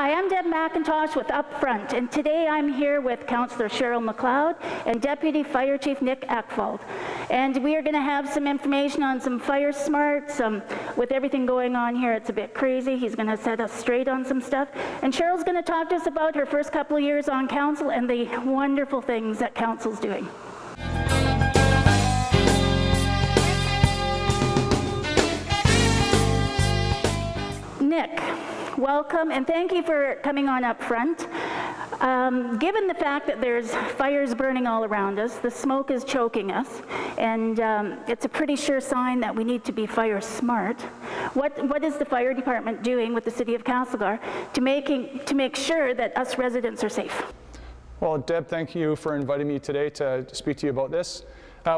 Hi, I'm Deb McIntosh with Up Front, and today I'm here with Councillor Cherryl MacLeod and Deputy Fire Chief Nick Ahlefeld. And we are going to have some information on some fire smarts. With everything going on here, it's a bit crazy. He's going to set us straight on some stuff. And Cheryl's going to talk to us about her first couple of years on council and the wonderful things that council's doing. Nick, welcome, and thank you for coming on Up Front. Given the fact that there's fires burning all around us, the smoke is choking us, and it's a pretty sure sign that we need to be fire smart. What is the fire department doing with the City of Castlegar to make sure that us residents are safe? Well, Deb, thank you for inviting me today to speak to you about this.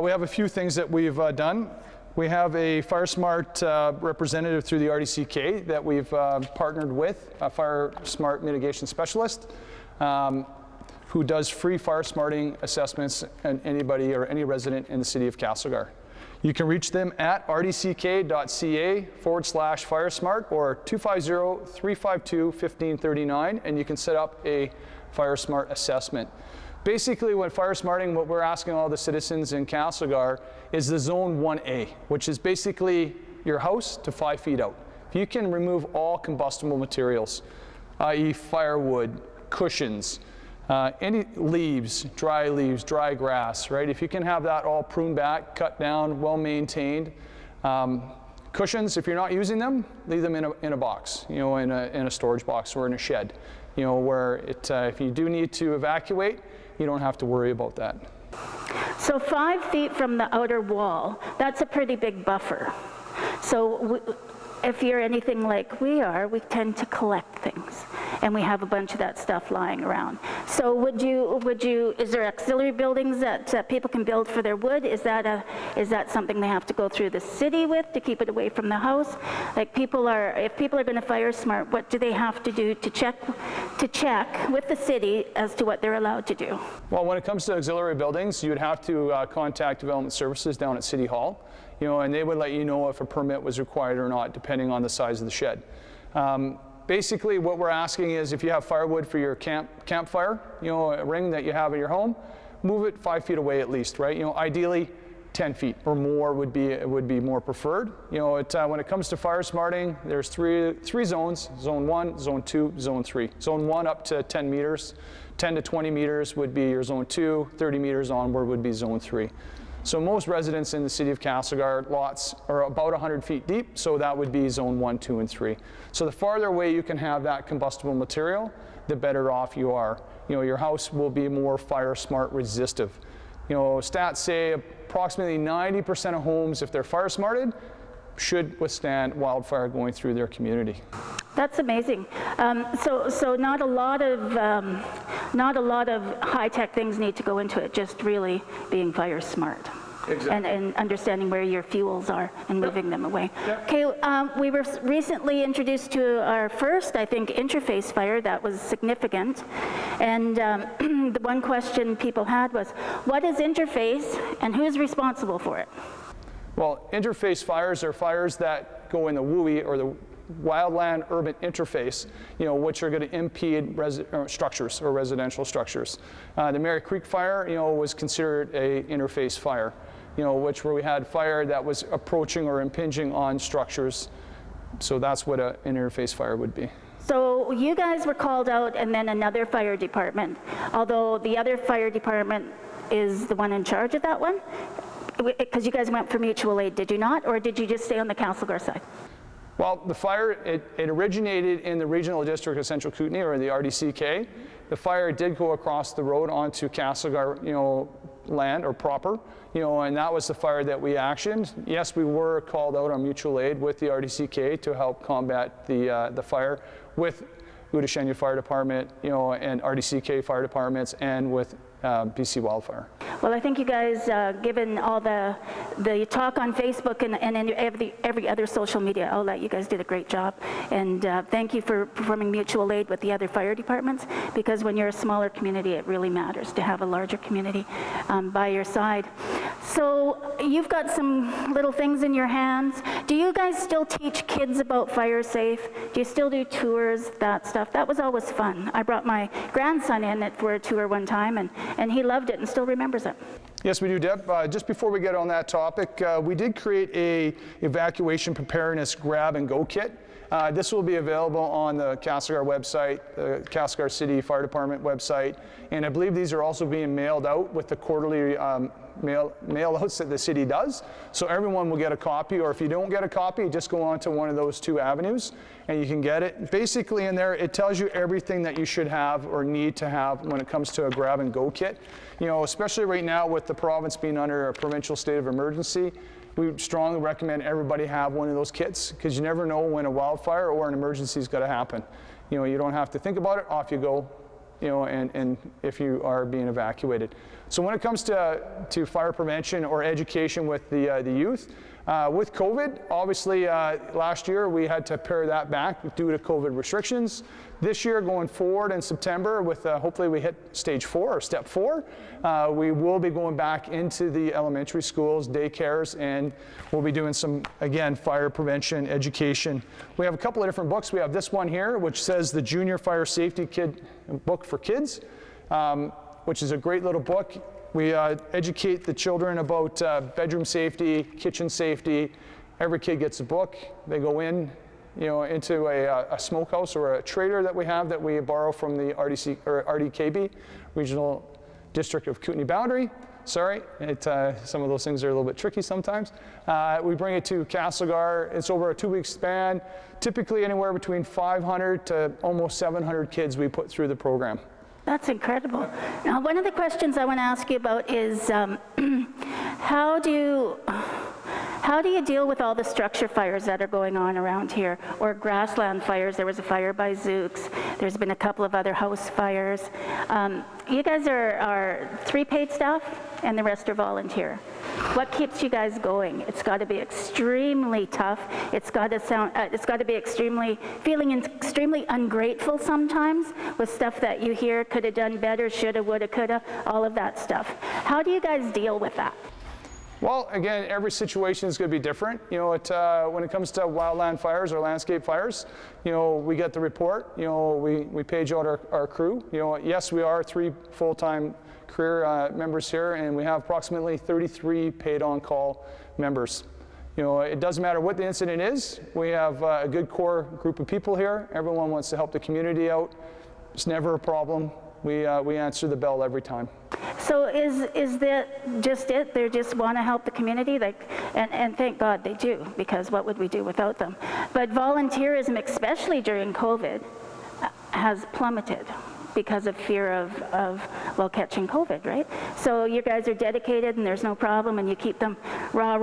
We have a few things that we've done. We have a Fire Smart representative through the RDCK that we've partnered with, a Fire Smart mitigation specialist who does free fire smarting assessments and anybody or any resident in the City of Castlegar. You can reach them at rdck.ca/firesmart or 250-352-1539, and you can set up a Fire Smart assessment. Basically, when fire smarting, what we're asking all the citizens in Castlegar is the Zone 1A, which is basically your house to 5 feet out. If you can remove all combustible materials, i.e. firewood, cushions, any leaves, dry grass, right? If you can have that all pruned back, cut down, well maintained. Cushions, if you're not using them, leave them in a box, you know, in a storage box or in a shed, you know, where if you do need to evacuate, you don't have to worry about that. So 5 feet from the outer wall, that's a pretty big buffer. So if you're anything like we are, we tend to collect things, and we have a bunch of that stuff lying around. So is there auxiliary buildings that people can build for their wood? Is that something they have to go through the city with to keep it away from the house? Like if people are going to fire smart, what do they have to do to check with the city as to what they're allowed to do? Well, when it comes to auxiliary buildings, you would have to contact Development Services down at City Hall, you know, and they would let you know if a permit was required or not, depending on the size of the shed. Basically, what we're asking is if you have firewood for your campfire, you know, a ring that you have in your home, move it 5 feet away at least, right? You know, ideally 10 feet or more would be more preferred. You know, when it comes to fire smarting, there's three zones: Zone 1, Zone 2, Zone 3. Zone 1 up to 10 meters, 10 to 20 meters would be your Zone 2, 30 meters onward would be Zone 3. So most residents in the City of Castlegar lots are about 100 feet deep, so that would be Zone 1, 2, and 3. So the farther away you can have that combustible material, the better off you are. You know, your house will be more fire smart resistive. You know, stats say approximately 90% of homes, if they're fire smarted, should withstand wildfire going through their community. That's amazing. So not a lot of high-tech things need to go into it, just really being fire smart. Exactly. And understanding where your fuels are and moving them away. Yep. Okay, we were recently introduced to our first, I think, interface fire that was significant. And the one question people had was, what is interface and who's responsible for it? Well, interface fires are fires that go in the WUI, or the wildland urban interface, you know, which are going to impede structures or residential structures. The Mary Creek fire, you know, was considered a interface fire, you know, where we had fire that was approaching or impinging on structures. So that's what an interface fire would be. So you guys were called out, and then another fire department, although the other fire department is the one in charge of that one? Because you guys went for mutual aid, did you not? Or did you just stay on the Castlegar side? Well, the fire, it originated in the Regional District of Central Kootenay, or the RDCK. The fire did go across the road onto Castlegar, you know, land or proper, you know, and that was the fire that we actioned. Yes, we were called out on mutual aid with the RDCK to help combat the fire with Udashenya Fire Department, you know, and RDCK fire departments, and with BC Wildfire. Well, I think you guys, given all the talk on Facebook and every other social media outlet, you guys did a great job. And thank you for performing mutual aid with the other fire departments, because when you're a smaller community, it really matters to have a larger community by your side. So you've got some little things in your hands. Do you guys still teach kids about fire safe? Do you still do tours, that stuff? That was always fun. I brought my grandson in for a tour one time, and he loved it and still remembers it. Yes, we do, Deb. Just before we get on that topic, we did create a evacuation preparedness grab and go kit. This will be available on the Castlegar website, the Castlegar City Fire Department website, and I believe these are also being mailed out with the quarterly mail outs that the city does. So everyone will get a copy, or if you don't get a copy, just go on to one of those two avenues and you can get it. Basically in there, it tells you everything that you should have or need to have when it comes to a grab and go kit. You know, especially right now with the province being under a provincial state of emergency, we strongly recommend everybody have one of those kits, because you never know when a wildfire or an emergency is going to happen. You know, you don't have to think about it, off you go, you know, and if you are being evacuated. So when it comes to fire prevention or education with the youth, with COVID, obviously last year we had to pare that back due to COVID restrictions. This year, going forward in September, with hopefully we hit stage 4 or step 4, we will be going back into the elementary schools, daycares, and we'll be doing some, again, fire prevention education. We have a couple of different books. We have this one here, which says the Junior Fire Safety Kid book for kids, which is a great little book. We educate the children about bedroom safety, kitchen safety. Every kid gets a book. They go in, you know, into a smokehouse or a trailer that we have that we borrow from the RDKB, Regional District of Kootenay Boundary. Sorry, some of those things are a little bit tricky sometimes. We bring it to Castlegar. It's over a 2-week span, typically anywhere between 500 to almost 700 kids we put through the program. That's incredible. Now, one of the questions I want to ask you about is how do you deal with all the structure fires that are going on around here, or grassland fires? There was a fire by Zooks. There's been a couple of other house fires. You guys are 3 paid staff, and the rest are volunteer. What keeps you guys going? It's got to be extremely tough. It's got to be feeling extremely ungrateful sometimes with stuff that you hear could have done better, shoulda, woulda, coulda, all of that stuff. How do you guys deal with that? Well, again, every situation is going to be different. You know, when it comes to wildland fires or landscape fires, you know, we get the report. You know, we page out our crew. You know, yes, we are 3 full-time career members here, and we have approximately 33 paid on-call members. You know, it doesn't matter what the incident is. We have a good core group of people here. Everyone wants to help the community out. It's never a problem. We answer the bell every time. So is that just it? They just want to help the community? And thank God they do, because what would we do without them? But volunteerism, especially during COVID, has plummeted because of fear of catching COVID, right? So you guys are dedicated and there's no problem, and you keep them rah,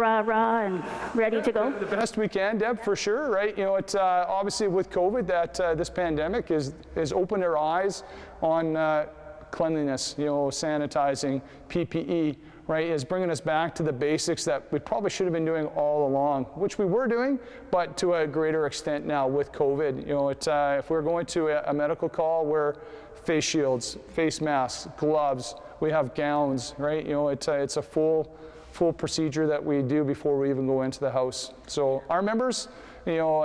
and ready to go? The best we can, Deb, for sure, right? You know, it's obviously with COVID that this pandemic has opened our eyes on cleanliness, you know, sanitizing, PPE, right, is bringing us back to the basics that we probably should have been doing all along, which we were doing, but to a greater extent now with COVID. You know, if we're going to a medical call, we're face shields, face masks, gloves, we have gowns, right? You know, it's a full procedure that we do before we even go into the house. So our members, you know,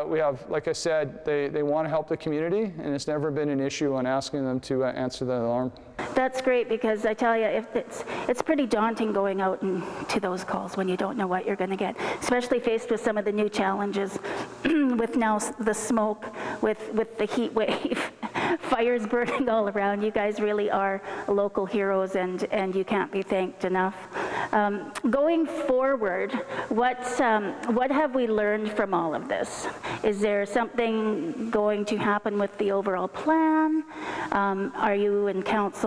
we have, like I said, they want to help the community, and it's never been an issue on asking them to answer the alarm. That's great, because I tell you, it's pretty daunting going out to those calls when you don't know what you're going to get, especially faced with some of the new challenges with now the smoke, with the heat wave, fires burning all around. You guys really are local heroes, and you can't be thanked enough. Going forward, what have we learned from all of this? Is there something going to happen with the overall plan? Are you in council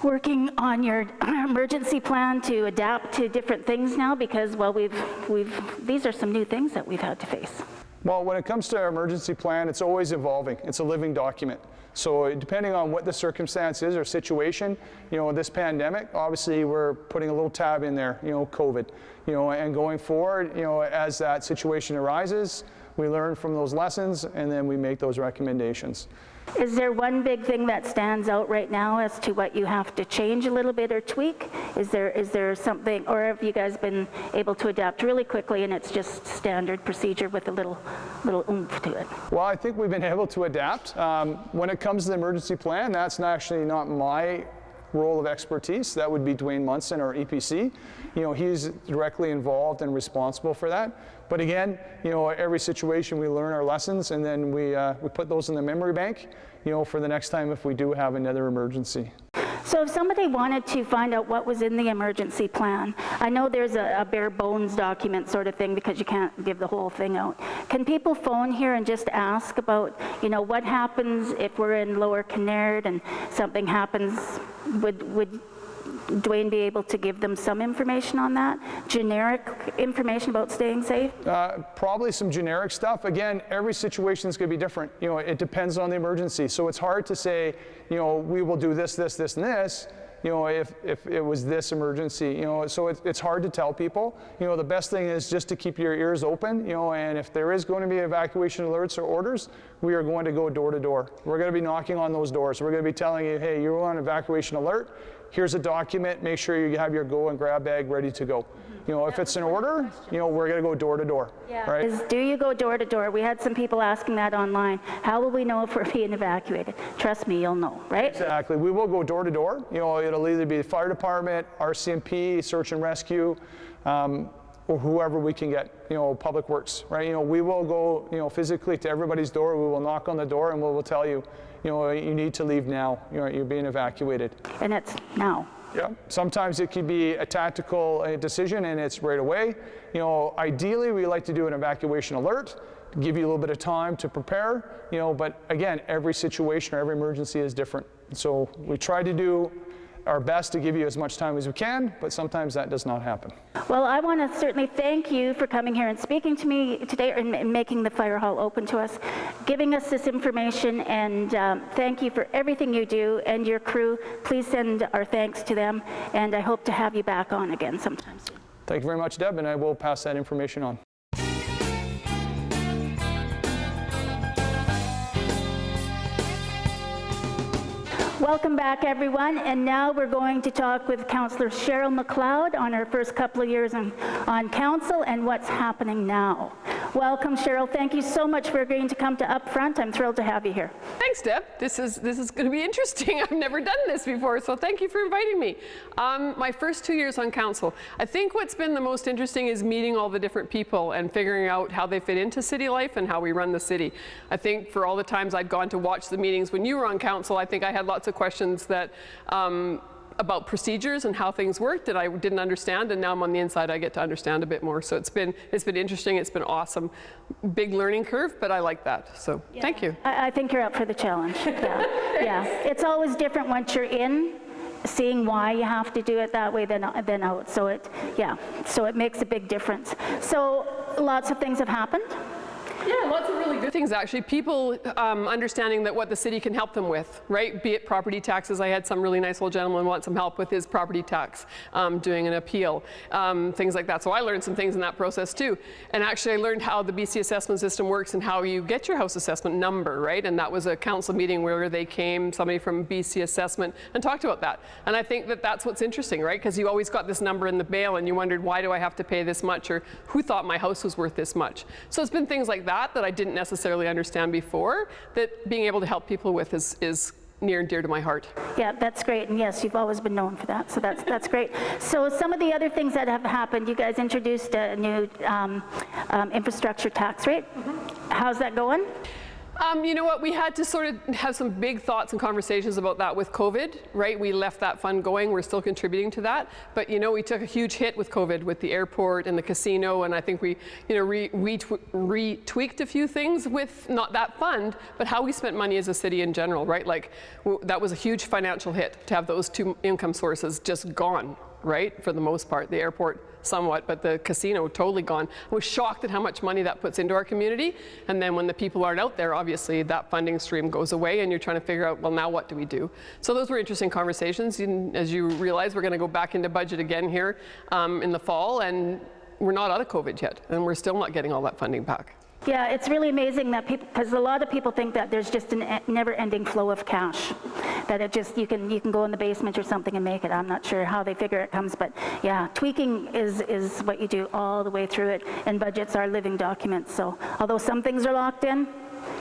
working on your emergency plan to adapt to different things now? Because, well, these are some new things that we've had to face. Well, when it comes to our emergency plan, it's always evolving. It's a living document. So depending on what the circumstance is or situation, you know, this pandemic, obviously we're putting a little tab in there, you know, COVID, you know, and going forward, you know, as that situation arises, we learn from those lessons, and then we make those recommendations. Is there one big thing that stands out right now as to what you have to change a little bit or tweak? Is there something, or have you guys been able to adapt really quickly and it's just standard procedure with a little oomph to it? Well, I think we've been able to adapt. When it comes to the emergency plan, that's actually not my role of expertise. That would be Dwayne Munson, our EPC. He's directly involved and responsible for that. But again, every situation we learn our lessons, and then we put those in the memory bank, for the next time if we do have another emergency. So if somebody wanted to find out what was in the emergency plan, I know there's a bare bones document sort of thing because you can't give the whole thing out. Can people phone here and just ask about, what happens if we're in Lower Kinnaird and something happens? Would Dwayne be able to give them some information on that? Generic information about staying safe? Probably some generic stuff. Again, every situation is going to be different. It depends on the emergency. So it's hard to say, we will do this, this, this, and this, if it was this emergency. So it's hard to tell people. The best thing is just to keep your ears open, and if there is going to be evacuation alerts or orders, we are going to go door to door. We're going to be knocking on those doors. We're going to be telling you, hey, you're on evacuation alert. Here's a document, make sure you have your go and grab bag ready to go. If it's an order, we're gonna go door to door, right? Do you go door to door? We had some people asking that online. How will we know if we're being evacuated? Trust me, you'll know, right? Exactly, we will go door to door. It'll either be the fire department, RCMP, search and rescue, or whoever we can get, public works, right? We will go, physically to everybody's door. We will knock on the door and we will tell you, you need to leave now. You're being evacuated. And it's now. Yeah. Sometimes it could be a tactical decision and it's right away. Ideally we like to do an evacuation alert, give you a little bit of time to prepare. But again, every situation or every emergency is different. So we try to do our best to give you as much time as we can, but sometimes that does not happen. Well, I want to certainly thank you for coming here and speaking to me today and making the fire hall open to us, giving us this information, and thank you for everything you do and your crew. Please send our thanks to them, and I hope to have you back on again sometime soon. Thank you very much, Deb, and I will pass that information on. Welcome back, everyone, and now we're going to talk with Councillor Cherryl MacLeod on her first couple of years on council and what's happening now. Welcome, Cheryl. Thank you so much for agreeing to come to Up Front. I'm thrilled to have you here. Thanks, Deb. This is going to be interesting. I've never done this before, so thank you for inviting me. My first 2 years on council, I think what's been the most interesting is meeting all the different people and figuring out how they fit into city life and how we run the city. I think for all the times I'd gone to watch the meetings when you were on council, I think I had lots of questions that about procedures and how things worked that I didn't understand, and now I'm on the inside, I get to understand a bit more. So it's been interesting, it's been awesome. Big learning curve, but I like that. So thank you. I think you're up for the challenge. Yeah. It's always different once you're in, seeing why you have to do it that way than out. So it makes a big difference. So lots of things have happened. Yeah, lots of really good things actually. People understanding that what the city can help them with, right? Be it property taxes. I had some really nice old gentleman want some help with his property tax, doing an appeal, things like that. So I learned some things in that process too. And actually I learned how the BC assessment system works and how you get your house assessment number, right? And that was a council meeting where they came, somebody from BC assessment, and talked about that. And I think that that's what's interesting, right? Because you always got this number in the bail and you wondered, why do I have to pay this much? Or who thought my house was worth this much? So it's been things like that I didn't necessarily understand before, that being able to help people with is near and dear to my heart. Yeah, that's great, and yes, you've always been known for that, so that's great. So some of the other things that have happened, you guys introduced a new infrastructure tax rate. How's that going? You know what, we had to sort of have some big thoughts and conversations about that with COVID, right? We left that fund going, we're still contributing to that, but we took a huge hit with COVID with the airport and the casino, and I think we retweaked a few things with not that fund, but how we spent money as a city in general, right? Like that was a huge financial hit to have those two income sources just gone, right? For the most part, the airport somewhat, but the casino totally gone. I was shocked at how much money that puts into our community. And then when the people aren't out there, obviously that funding stream goes away and you're trying to figure out, well, now what do we do? So those were interesting conversations. And as you realize, we're going to go back into budget again here in the fall, and we're not out of COVID yet, and we're still not getting all that funding back. Yeah, it's really amazing that people, because a lot of people think that there's just a never-ending flow of cash, that it just, you can go in the basement or something and make it. I'm not sure how they figure it comes, but yeah, tweaking is what you do all the way through it, and budgets are living documents. So although some things are locked in,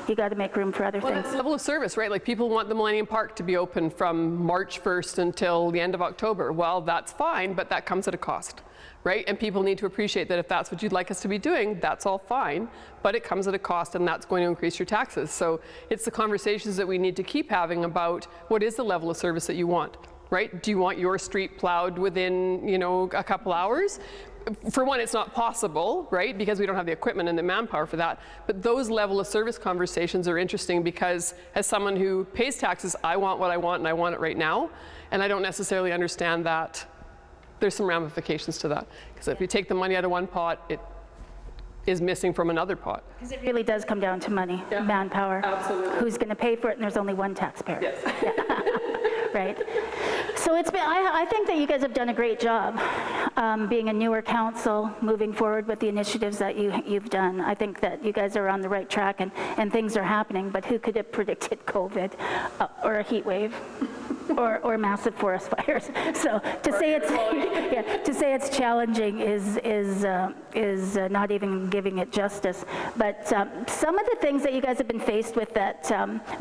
you got to make room for other things. That's the level of service, right? Like people want the Millennium Park to be open from March 1st until the end of October. Well, that's fine, but that comes at a cost, right? And people need to appreciate that if that's what you'd like us to be doing, that's all fine, but it comes at a cost and that's going to increase your taxes. So it's the conversations that we need to keep having about what is the level of service that you want, right? Do you want your street plowed within, you know, a couple hours? For one, it's not possible, right? Because we don't have the equipment and the manpower for that. But those level of service conversations are interesting because as someone who pays taxes, I want what I want and I want it right now. And I don't necessarily understand that there's some ramifications to that. Because if you take the money out of one pot, it is missing from another pot. Because it really does come down to money, manpower. Absolutely. Who's going to pay for it, and there's only one taxpayer. Yes. Right. So it's been, I think that you guys have done a great job being a newer council, moving forward with the initiatives that you've done. I think that you guys are on the right track and things are happening, but who could have predicted COVID or a heat wave? Or massive forest fires. So to say it's challenging is not even giving it justice. But some of the things that you guys have been faced with that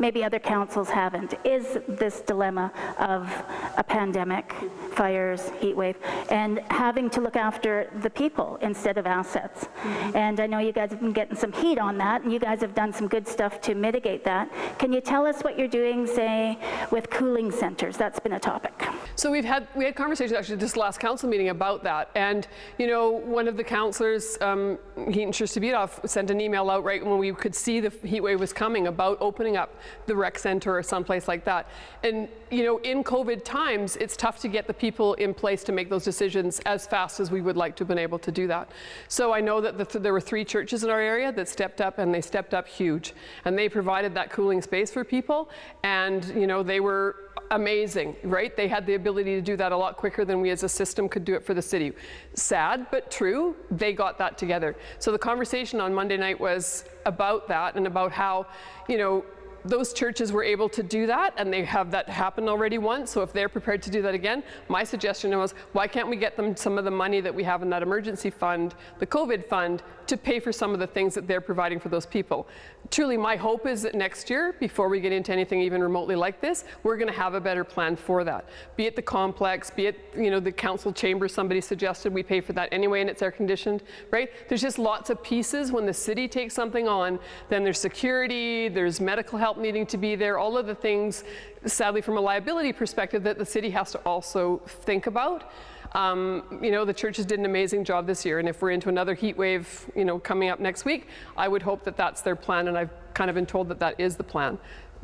maybe other councils haven't is this dilemma of a pandemic, fires, heat wave, and having to look after the people instead of assets. And I know you guys have been getting some heat on that, and you guys have done some good stuff to mitigate that. Can you tell us what you're doing, say, with cooling centers? That's been a topic. So we had conversations actually this last council meeting about that, and you know, one of the councillors, Heat Cherryl, sent an email out right when we could see the heat wave was coming about opening up the rec center or someplace like that. And you know, in COVID times, it's tough to get the people in place to make those decisions as fast as we would like to have been able to do that. So I know that there were 3 churches in our area that stepped up, and they stepped up huge, and they provided that cooling space for people, and you know, they were amazing, right? They had the ability to do that a lot quicker than we as a system could do it for the city. Sad, but true, they got that together. So the conversation on Monday night was about that and about how, you know, those churches were able to do that, and they have that happen already once. So if they're prepared to do that again, my suggestion was, why can't we get them some of the money that we have in that emergency fund, the COVID fund, to pay for some of the things that they're providing for those people? Truly, my hope is that next year, before we get into anything even remotely like this, we're going to have a better plan for that. Be it the complex, be it, you know, the council chamber, somebody suggested we pay for that anyway and it's air conditioned, right? There's just lots of pieces. When the city takes something on, then there's security, there's medical help needing to be there, all of the things, sadly from a liability perspective, that the city has to also think about. You know, the churches did an amazing job this year, and if we're into another heat wave, you know, coming up next week, I would hope that that's their plan, and I've kind of been told that that is the plan.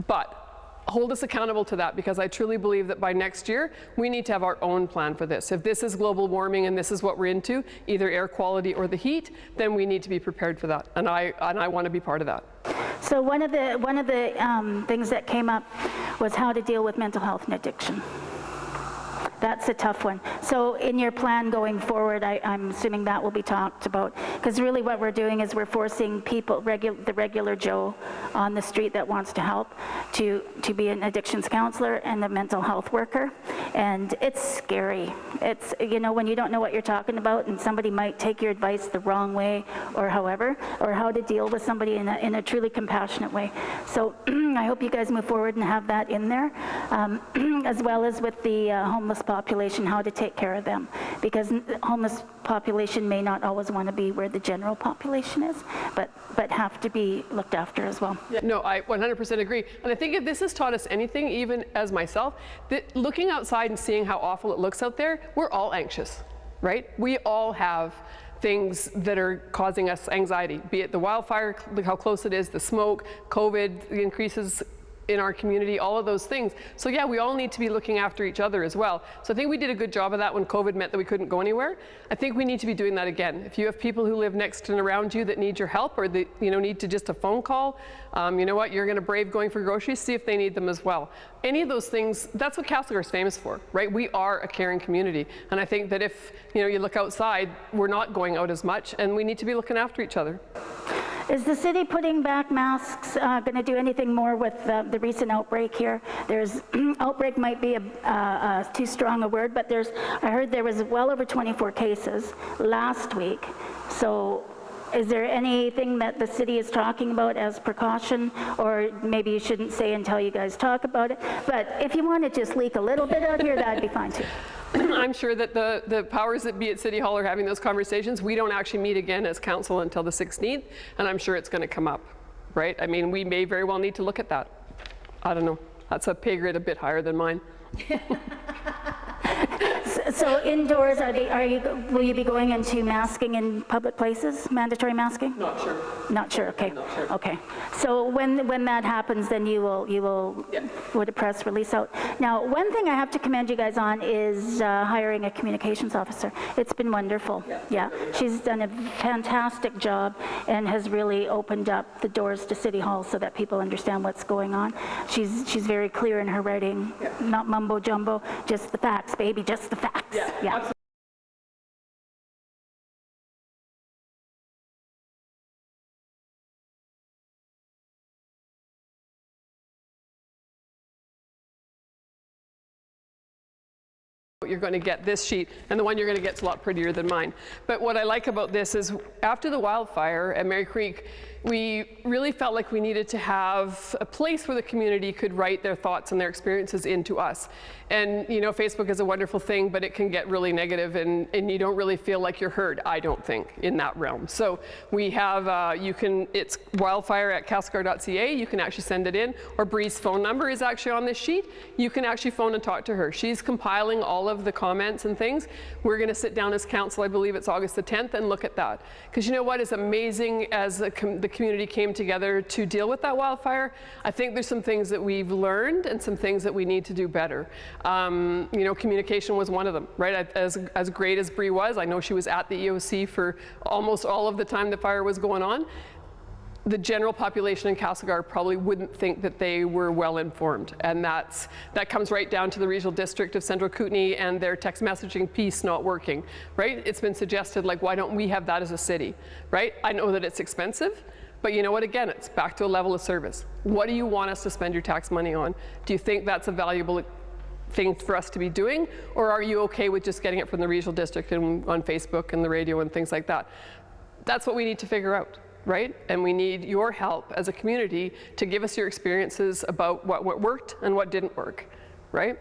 But hold us accountable to that, because I truly believe that by next year, we need to have our own plan for this. If this is global warming and this is what we're into, either air quality or the heat, then we need to be prepared for that, and I want to be part of that. So one of the things that came up was how to deal with mental health and addiction. That's a tough one. So in your plan going forward, I'm assuming that will be talked about, because really what we're doing is we're forcing people, the regular Joe on the street that wants to help, to be an addictions counselor and a mental health worker. And it's scary. It's, you know, when you don't know what you're talking about and somebody might take your advice the wrong way or however, or how to deal with somebody in a truly compassionate way. So I hope you guys move forward and have that in there, as well as with the homeless population, how to take care of them, because homeless population may not always want to be where the general population is, but have to be looked after as well. Yeah, no, I 100% agree. And I think if this has taught us anything, even as myself, that looking outside and seeing how awful it looks out there, we're all anxious, right? We all have things that are causing us anxiety, be it the wildfire, how close it is, the smoke, COVID, the increases in our community, all of those things. So yeah, we all need to be looking after each other as well. So I think we did a good job of that when COVID meant that we couldn't go anywhere. I think we need to be doing that again. If you have people who live next and around you that need your help, or that, you know, need to just a phone call, you know what, you're going to brave going for groceries, see if they need them as well. Any of those things, that's what Castlegar is famous for, right? We are a caring community. And I think that if, you know, you look outside, we're not going out as much, and we need to be looking after each other. Is the city putting back masks going to do anything more with the recent outbreak here? There's outbreak might be too strong a word, but I heard there was well over 24 cases last week. So is there anything that the city is talking about as precaution, or maybe you shouldn't say until you guys talk about it, but if you want to just leak a little bit out here, that'd be fine too. I'm sure that the powers that be at City Hall are having those conversations. We don't actually meet again as council until the 16th, and I'm sure it's going to come up, right? I mean, we may very well need to look at that. I don't know. That's a pay grade a bit higher than mine. So indoors, will you be going into masking in public places, mandatory masking? Not sure. Not sure, okay. Not sure. Okay. So when that happens, then you will put a press release out. Now, one thing I have to commend you guys on is hiring a communications officer. It's been wonderful. Yeah. She's done a fantastic job and has really opened up the doors to City Hall so that people understand what's going on. She's very clear in her writing, not mumbo jumbo, just the facts, baby, just the facts. Yeah. Absolutely. You're going to get this sheet, and the one you're going to get is a lot prettier than mine. But what I like about this is after the wildfire at Mary Creek, we really felt like we needed to have a place where the community could write their thoughts and their experiences into us. And you know, Facebook is a wonderful thing, but it can get really negative, and you don't really feel like you're heard, I don't think, in that realm. So we have, it's wildfire@castlegar.ca, you can actually send it in, or Bree's phone number is actually on this sheet. You can actually phone and talk to her. She's compiling all of the comments and things. We're going to sit down as council, I believe it's August the 10th, and look at that. Because you know what is amazing as the community came together to deal with that wildfire? I think there's some things that we've learned and some things that we need to do better. You know, communication was one of them, right? As great as Bree was, I know she was at the EOC for almost all of the time the fire was going on. The general population in Castlegar probably wouldn't think that they were well informed, and that comes right down to the regional district of Central Kootenay and their text messaging piece not working, right? It's been suggested, like, why don't we have that as a city, right? I know that it's expensive, but you know what, again, it's back to a level of service. What do you want us to spend your tax money on? Do you think that's a valuable thing for us to be doing, or are you okay with just getting it from the regional district and on Facebook and the radio and things like that? That's what we need to figure out. Right? And we need your help as a community to give us your experiences about what worked and what didn't work, right?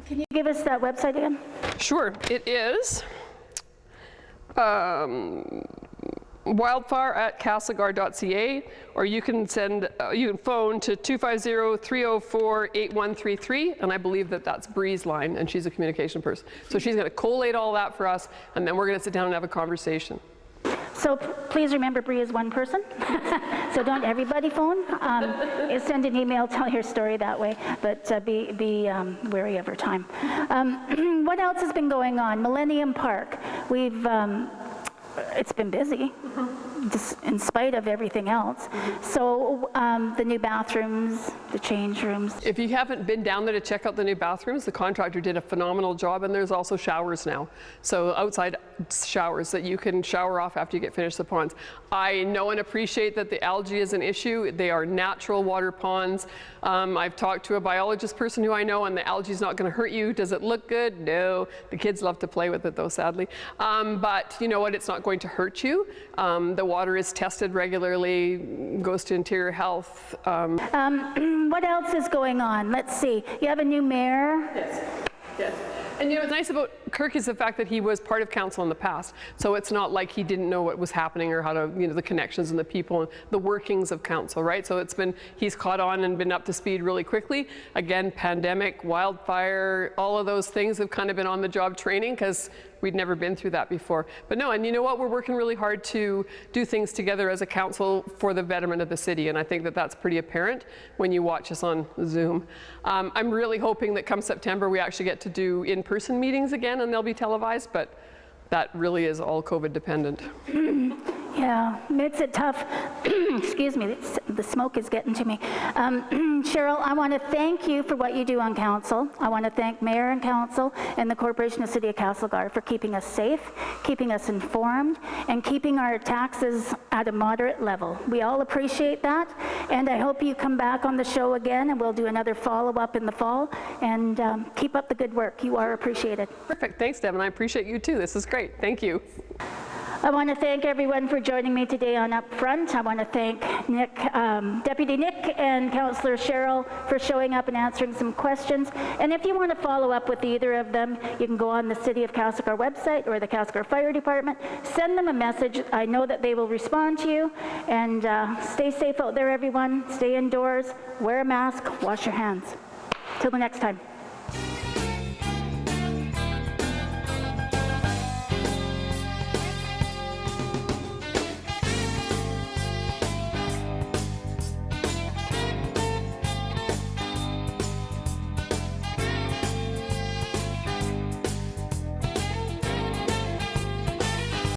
Can you give us that website again? Sure. It is wildfire@castlegar.ca, or you can phone to 250-304-8133, and I believe that's Bree's line, and she's a communication person. So she's going to collate all that for us, and then we're going to sit down and have a conversation. So please remember, Bree is one person, so don't everybody phone. Send an email, tell your story that way, but be wary of her time. What else has been going on? Millennium Park, it's been busy, just in spite of everything else. So the new bathrooms, the change rooms. If you haven't been down there to check out the new bathrooms, the contractor did a phenomenal job, and there's also showers now. So outside showers that you can shower off after you get finished the ponds. I know and appreciate that the algae is an issue. They are natural water ponds. I've talked to a biologist person who I know, and the algae is not going to hurt you. Does it look good? No. The kids love to play with it though, sadly. But you know what? It's not going to hurt you. The water is tested regularly, goes to Interior Health. What else is going on? Let's see. You have a new mayor? Yes. Yes. And you know what's nice about Kirk is the fact that he was part of council in the past. So it's not like he didn't know what was happening or how to, you know, the connections and the people and the workings of council, right? So he's caught on and been up to speed really quickly. Again, pandemic, wildfire, all of those things have kind of been on the job training because we'd never been through that before. But no, and you know what? We're working really hard to do things together as a council for the betterment of the city. And I think that that's pretty apparent when you watch us on Zoom. I'm really hoping that come September, we actually get to do in-person meetings again, and they'll be televised, but that really is all COVID dependent. Yeah, makes it tough. Excuse me, the smoke is getting to me. Cheryl, I want to thank you for what you do on council. I want to thank Mayor and Council and the Corporation of City of Castlegar for keeping us safe, keeping us informed, and keeping our taxes at a moderate level. We all appreciate that, and I hope you come back on the show again, and we'll do another follow-up in the fall, and keep up the good work. You are appreciated. Perfect. Thanks, Deb, and I appreciate you too. This is great. Thank you. I want to thank everyone for joining me today on Up Front. I want to thank Nick, Deputy Nick and Councillor Cheryl for showing up and answering some questions. And if you want to follow up with either of them, you can go on the City of Castlegar website or the Castlegar Fire Department. Send them a message. I know that they will respond to you. And stay safe out there, everyone. Stay indoors. Wear a mask. Wash your hands. Till the next time.